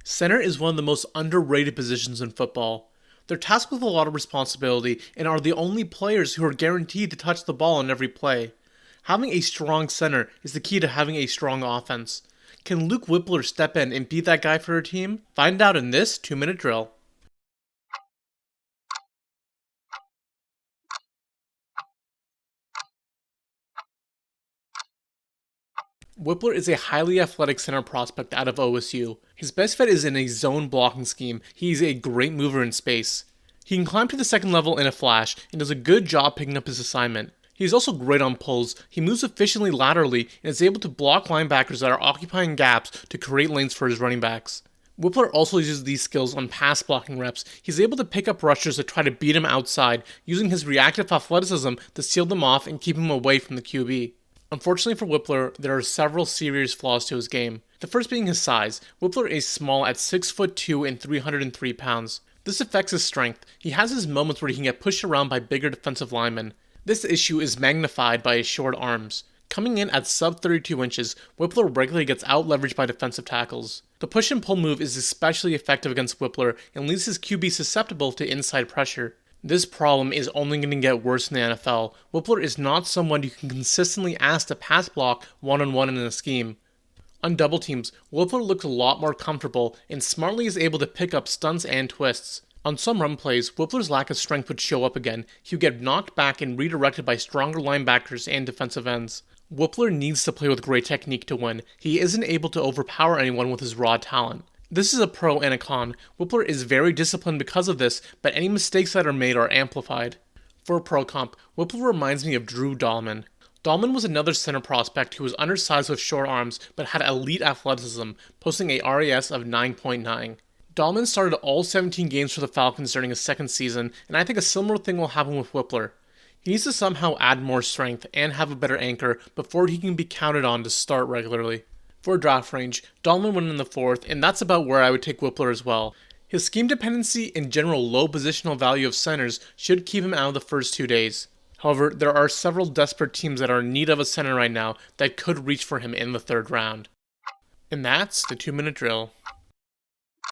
Center is one of the most underrated positions in football. They're tasked with a lot of responsibility and are the only players who are guaranteed to touch the ball on every play. Having a strong center is the key to having a strong offense. Can Luke Wypler step in and be that guy for her team? Find out in this 2-minute drill. Wypler is a highly athletic center prospect out of OSU. His best fit is in a zone blocking scheme. He's a great mover in space. He can climb to the second level in a flash and does a good job picking up his assignment. He is also great on pulls. He moves efficiently laterally and is able to block linebackers that are occupying gaps to create lanes for his running backs. Wypler also uses these skills on pass blocking reps. He's able to pick up rushers that try to beat him outside, using his reactive athleticism to seal them off and keep him away from the QB. Unfortunately for Wypler, there are several serious flaws to his game. The first being his size. Wypler is small at 6'2" and 303 pounds. This affects his strength. He has his moments where he can get pushed around by bigger defensive linemen. This issue is magnified by his short arms. Coming in at sub 32 inches, Wypler regularly gets out-leveraged by defensive tackles. The push and pull move is especially effective against Wypler and leaves his QB susceptible to inside pressure. This problem is only going to get worse in the NFL. Wypler is not someone you can consistently ask to pass block one-on-one in a scheme. On double teams, Wypler looks a lot more comfortable and smartly is able to pick up stunts and twists. On some run plays, Wypler's lack of strength would show up again. He would get knocked back and redirected by stronger linebackers and defensive ends. Wypler needs to play with great technique to win. He isn't able to overpower anyone with his raw talent. This is a pro and a con. Wypler is very disciplined because of this, but any mistakes that are made are amplified. For a pro comp, Wypler reminds me of Drew Dahlman. Dahlman was another center prospect who was undersized with short arms, but had elite athleticism, posting a RAS of 9.9. Dahlman started all 17 games for the Falcons during his second season, and I think a similar thing will happen with Wypler. He needs to somehow add more strength and have a better anchor before he can be counted on to start regularly. For draft range, Dahlman went in the 4th, and that's about where I would take Wypler as well. His scheme dependency and general low positional value of centers should keep him out of the first 2 days. However, there are several desperate teams that are in need of a center right now that could reach for him in the 3rd round. And that's the 2-minute drill.